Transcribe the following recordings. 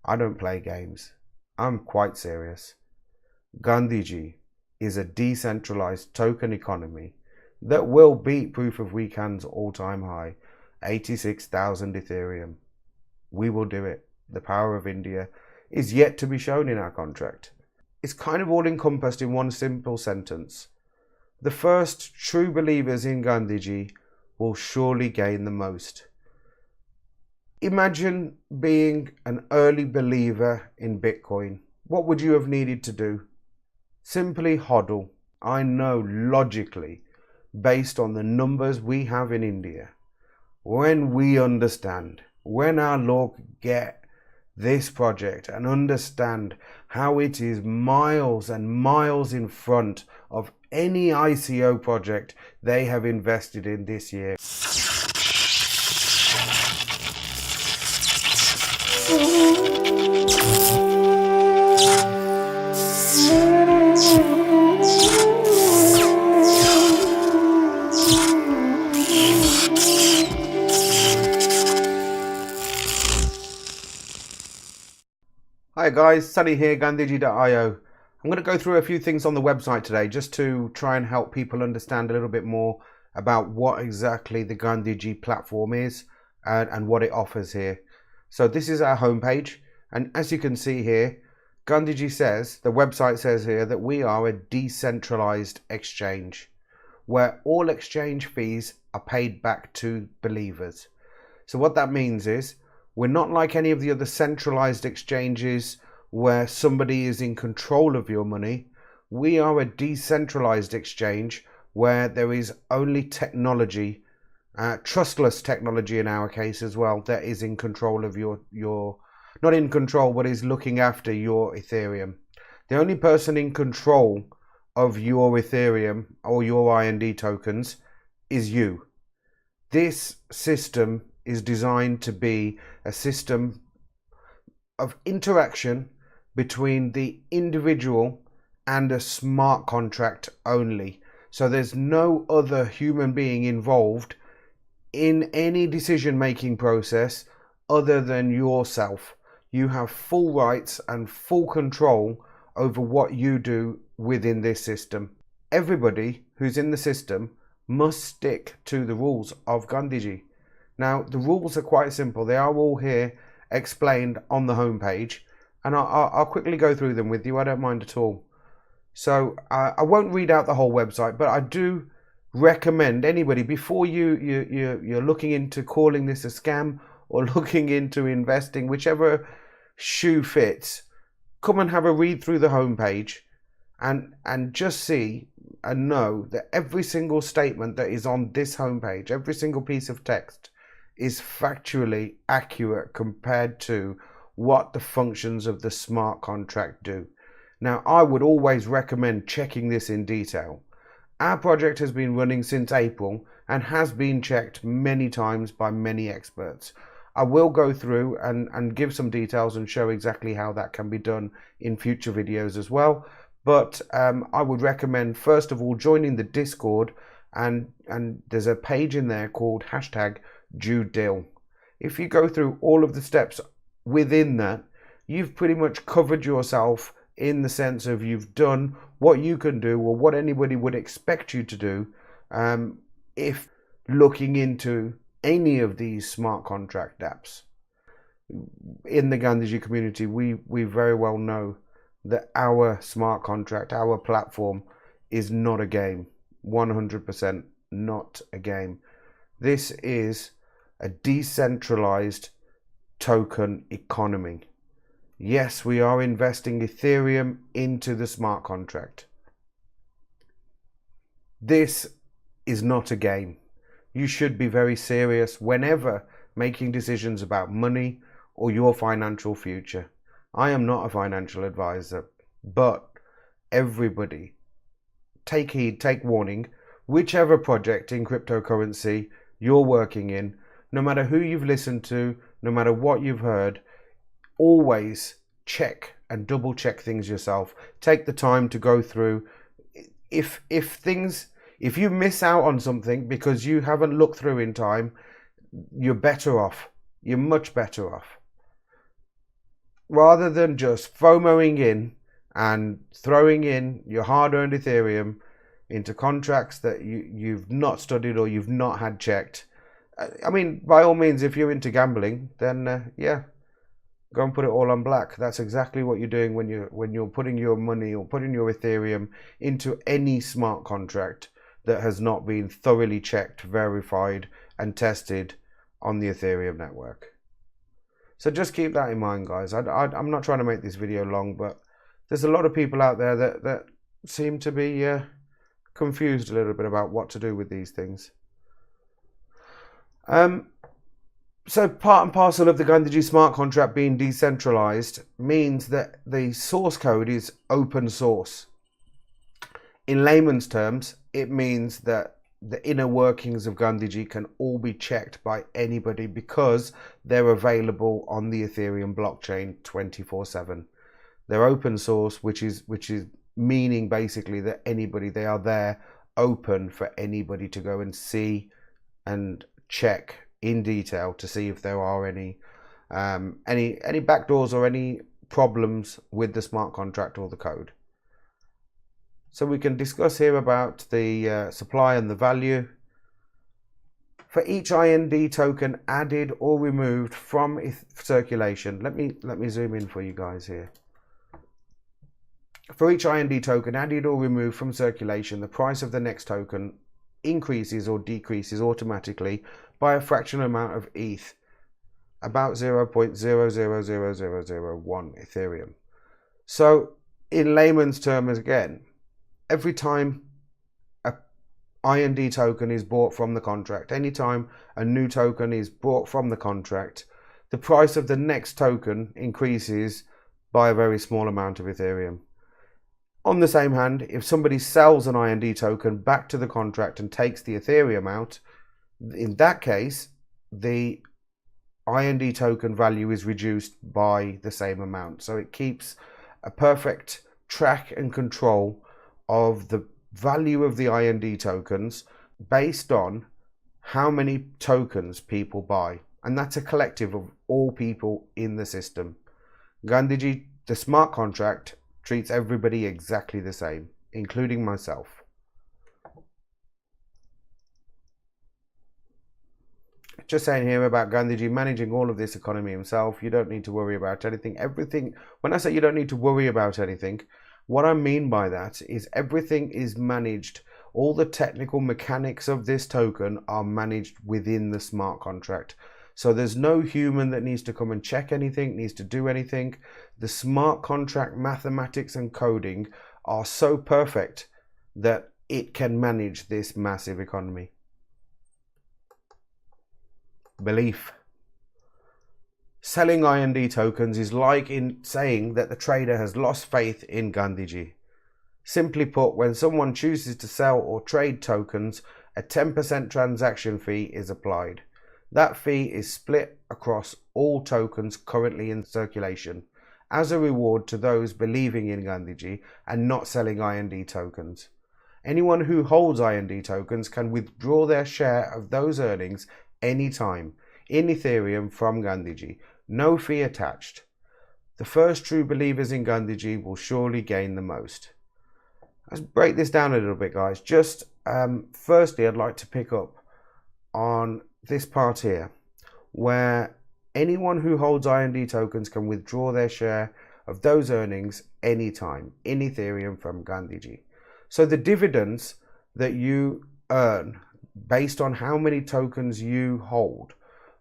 I don't play games. I'm quite serious. Gandhiji is a decentralized token economy that will beat Proof of Weekend's all-time high, 86,000 Ethereum. We will do it. The power of India is yet to be shown in our contract. It's kind of all encompassed in one simple sentence. The first true believers in Gandhiji will surely gain the most. Imagine being an early believer in Bitcoin. What would you have needed to do? Simply hodl. I know logically, based on the numbers we have in India, when we understand, when our law get this project and understand how it is miles and miles in front of any ICO project they have invested in this year. Hi guys, Sunny here, Gandhiji.io. I'm going to go through a few things on the website today just to try and help people understand a little bit more about what exactly the Gandhiji platform is and what it offers here. So this is our homepage, and as you can see here, Gandhiji says, the website says here, that we are a decentralized exchange where all exchange fees are paid back to believers. So what that means is we're not like any of the other centralized exchanges where somebody is in control of your money. We are a decentralized exchange where there is only technology, trustless technology in our case as well, that is in control of your not in control, but is looking after your Ethereum. The only person in control of your Ethereum or your IND tokens is you. This system is designed to be a system of interaction between the individual and a smart contract only. So there's no other human being involved in any decision-making process other than yourself. You have full rights and full control over what you do within this system. Everybody who's in the system must stick to the rules of Gandhiji. Now, the rules are quite simple. They are all here explained on the homepage, and I'll quickly go through them with you. I don't mind at all. So I won't read out the whole website, but I do recommend anybody, before you're looking into calling this a scam or looking into investing, whichever shoe fits, come and have a read through the homepage and just see and know that every single statement that is on this homepage, every single piece of text, is factually accurate compared to what the functions of the smart contract do. Now, I would always recommend checking this in detail. Our project has been running since April and has been checked many times by many experts. I will go through and give some details and show exactly how that can be done in future videos as well. But I would recommend, first of all, joining the Discord, and there's a page in there called #DueDil. If you go through all of the steps within that, you've pretty much covered yourself in the sense of you've done what you can do or what anybody would expect you to do if looking into any of these smart contract apps. In the Gandhiji community, we very well know that our smart contract, our platform, is not a game. 100% not a game. This is a decentralized token economy. Yes, we are investing Ethereum into the smart contract. This is not a game. You should be very serious whenever making decisions about money or your financial future. I am not a financial advisor, but everybody, take heed, take warning. Whichever project in cryptocurrency you're working in, no matter who you've listened to, no matter what you've heard, always check and double check things yourself. Take the time to go through. If you miss out on something because you haven't looked through in time, you're better off. You're much better off. rather than just FOMOing in and throwing in your hard-earned Ethereum into contracts that you've not studied or you've not had checked. I mean, by all means, if you're into gambling, then yeah, go and put it all on black. That's exactly what you're doing when you're putting your money or putting your Ethereum into any smart contract that has not been thoroughly checked, verified, and tested on the Ethereum network. So just keep that in mind, guys. I'm not trying to make this video long, but there's a lot of people out there that seem to be confused a little bit about what to do with these things. So part and parcel of the Gandhiji smart contract being decentralized means that the source code is open source. In layman's terms, it means that the inner workings of Gandhiji can all be checked by anybody because they're available on the Ethereum blockchain 24/7. They're open source, which is meaning basically that they are there open for anybody to go and see and check in detail to see if there are any backdoors or any problems with the smart contract or the code. So we can discuss here about the supply and the value. For each IND token added or removed from circulation, let me zoom in for you guys here. For each IND token added or removed from circulation, the price of the next token increases or decreases automatically by a fractional amount of ETH, about 0.000001 Ethereum. So in layman's terms, again, every time a IND token is bought from the contract, anytime a new token is bought from the contract, the price of the next token increases by a very small amount of Ethereum. On the same hand, if somebody sells an IND token back to the contract and takes the Ethereum out, in that case, the IND token value is reduced by the same amount. So it keeps a perfect track and control of the value of the IND tokens based on how many tokens people buy. And that's a collective of all people in the system. Gandhiji, the smart contract, treats everybody exactly the same, including myself. Just saying here about Gandhiji managing all of this economy himself. You don't need to worry about anything. Everything, when I say you don't need to worry about anything, what I mean by that is everything is managed. All the technical mechanics of this token are managed within the smart contract. So there's no human that needs to come and check anything, needs to do anything. The smart contract mathematics and coding are so perfect that it can manage this massive economy. Belief. Selling IND tokens is like in saying that the trader has lost faith in Gandhiji. Simply put, when someone chooses to sell or trade tokens, a 10% transaction fee is applied. That fee is split across all tokens currently in circulation as a reward to those believing in Gandhiji and not selling IND tokens. Anyone who holds IND tokens can withdraw their share of those earnings anytime in Ethereum from Gandhiji. No fee attached. The first true believers in Gandhiji will surely gain the most. Let's break this down a little bit, guys. Just firstly, I'd like to pick up on this part here, where anyone who holds IND tokens can withdraw their share of those earnings anytime in Ethereum from Gandhiji. So the dividends that you earn based on how many tokens you hold,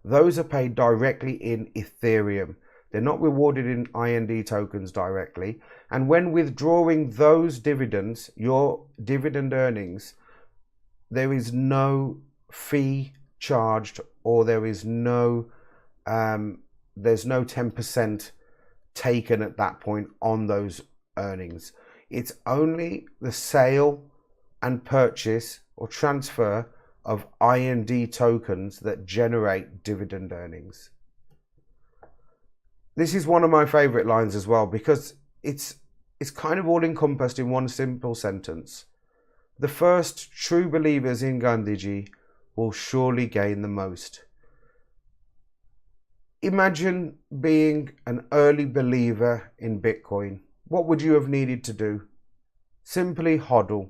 those are paid directly in Ethereum. They're not rewarded in IND tokens directly. And when withdrawing those dividends, your dividend earnings, there is no fee charged, or there's no 10% taken at that point on those earnings. It's only the sale and purchase or transfer of IND tokens that generate dividend earnings. This is one of my favorite lines as well, because it's kind of all encompassed in one simple sentence. The first true believers in Gandhiji will surely gain the most. Imagine being an early believer in Bitcoin. What would you have needed to do? Simply hodl.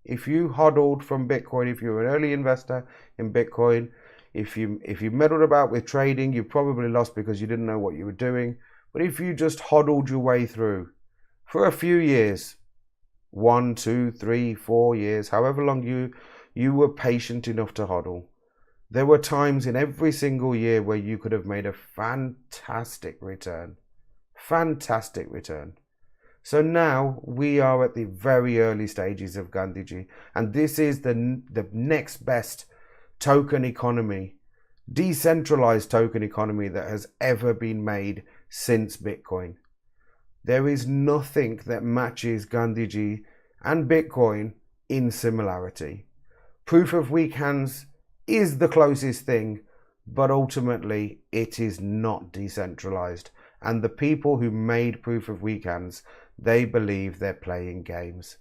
If you hodled from Bitcoin, if you're an early investor in Bitcoin, if you meddled about with trading, you probably lost because you didn't know what you were doing. But if you just hodled your way through for a few years, 1, 2, 3, 4 years, however long you were patient enough to hodl, there were times in every single year where you could have made a fantastic return. Fantastic return. So now we are at the very early stages of Gandhiji, and this is the next best token economy, decentralized token economy that has ever been made since Bitcoin. There is nothing that matches Gandhiji and Bitcoin in similarity. Proof of weak hands is the closest thing, but ultimately it is not decentralized. And the people who made proof of weak hands, they believe they're playing games.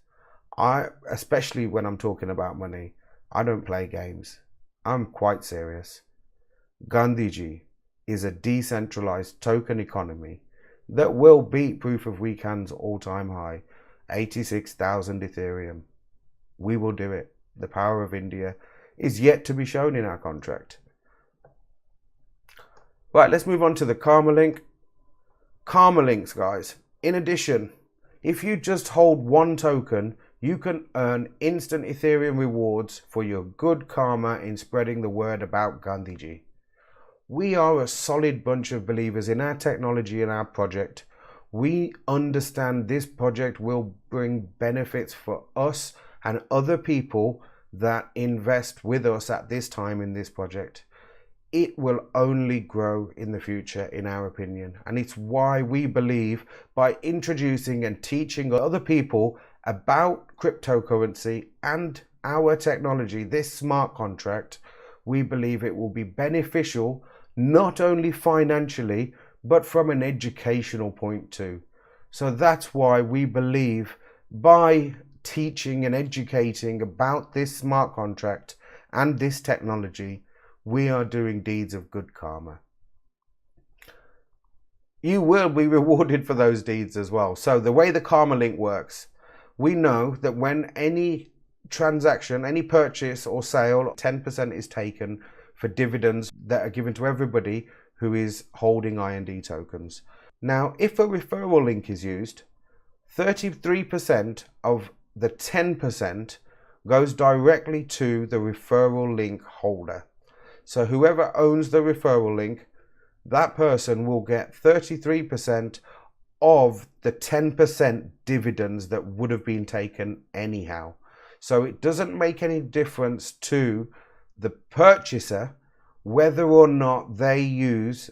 Especially when I'm talking about money, I don't play games. I'm quite serious. Gandhiji is a decentralized token economy that will beat proof of weak hands all-time high, 86,000 Ethereum. We will do it. The power of India is yet to be shown in our contract. Right, let's move on to the Karma Link. Karma Links, guys. In addition, if you just hold one token, you can earn instant Ethereum rewards for your good karma in spreading the word about Gandhiji. We are a solid bunch of believers in our technology and our project. We understand this project will bring benefits for us and other people that invest with us at this time in this project. It will only grow in the future, in our opinion. And it's why we believe by introducing and teaching other people about cryptocurrency and our technology, this smart contract, we believe it will be beneficial, not only financially, but from an educational point too. So that's why we believe by teaching and educating about this smart contract and this technology, we are doing deeds of good karma. You will be rewarded for those deeds as well. So the way the Karma Link works, we know that when any transaction, any purchase or sale, 10% is taken for dividends that are given to everybody who is holding IND tokens. Now, if a referral link is used, 33% of the 10% goes directly to the referral link holder. So whoever owns the referral link, that person will get 33% of the 10% dividends that would have been taken anyhow. So it doesn't make any difference to the purchaser whether or not they use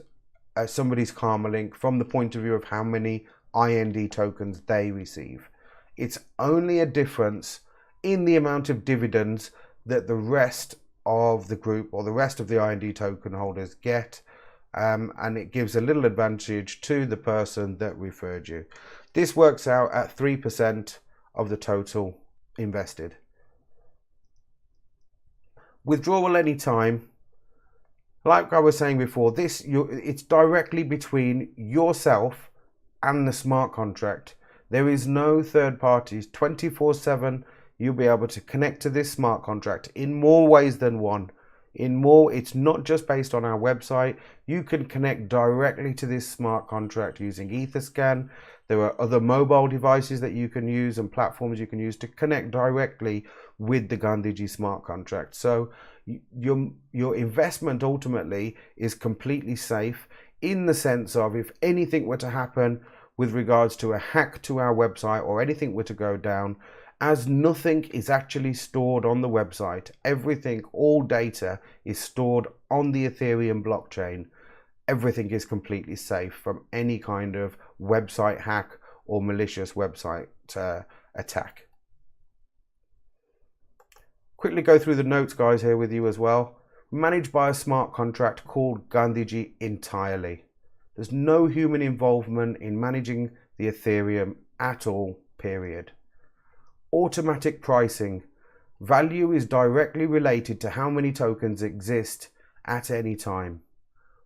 somebody's Karma Link from the point of view of how many IND tokens they receive. It's only a difference in the amount of dividends that the rest of the group or the rest of the IND token holders get, and it gives a little advantage to the person that referred you. This works out at 3% of the total invested. Withdrawal anytime, like I was saying before, it's directly between yourself and the smart contract. There is no third parties. 24/7 you'll be able to connect to this smart contract in more ways than one. It's not just based on our website. You can connect directly to this smart contract using Etherscan. There are other mobile devices that you can use and platforms you can use to connect directly with the Gandhiji smart contract. So your investment ultimately is completely safe in the sense of if anything were to happen with regards to a hack to our website or anything were to go down, as nothing is actually stored on the website, everything, all data is stored on the Ethereum blockchain. Everything is completely safe from any kind of website hack or malicious website attack. Quickly go through the notes, guys, here with you as well. Managed by a smart contract called Gandhiji entirely. There's no human involvement in managing the Ethereum at all, period. Automatic pricing. Value is directly related to how many tokens exist at any time.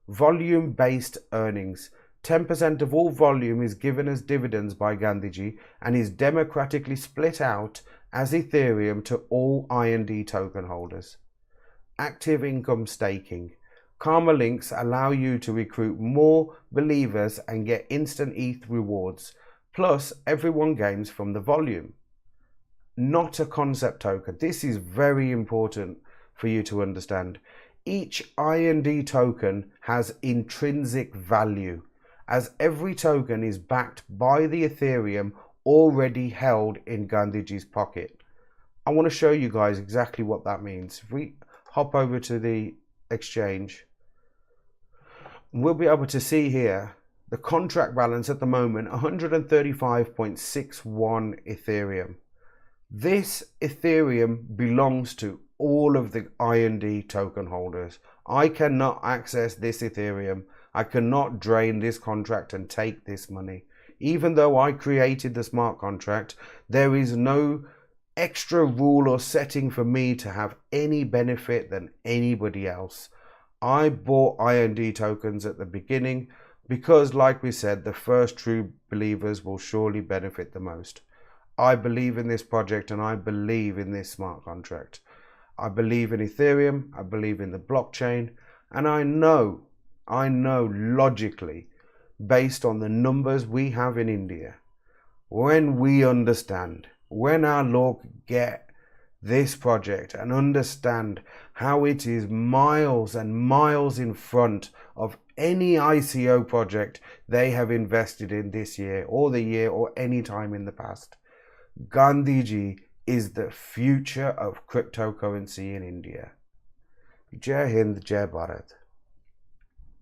Volume-based earnings. 10% of all volume is given as dividends by Gandhiji and is democratically split out as Ethereum to all IND token holders. Active income staking. Karma links allow you to recruit more believers and get instant ETH rewards. Plus, everyone gains from the volume. Not a concept token. This is very important for you to understand. Each IND token has intrinsic value, as every token is backed by the Ethereum already held in Gandhiji's pocket. I want to show you guys exactly what that means. If we hop over to the exchange, we'll be able to see here the contract balance at the moment, 135.61 Ethereum. This Ethereum belongs to all of the IND token holders. I cannot access this Ethereum. I cannot drain this contract and take this money. Even though I created the smart contract, there is no extra rule or setting for me to have any benefit than anybody else. I bought IND tokens at the beginning because, like we said, the first true believers will surely benefit the most. I believe in this project and I believe in this smart contract. I believe in Ethereum, I believe in the blockchain, and I know logically, based on the numbers we have in India, when we understand, when our law get this project and understand how it is miles and miles in front of any ICO project they have invested in this year or any time in the past. Gandhiji is the future of cryptocurrency in India. Jai Hind, Jai Bharat.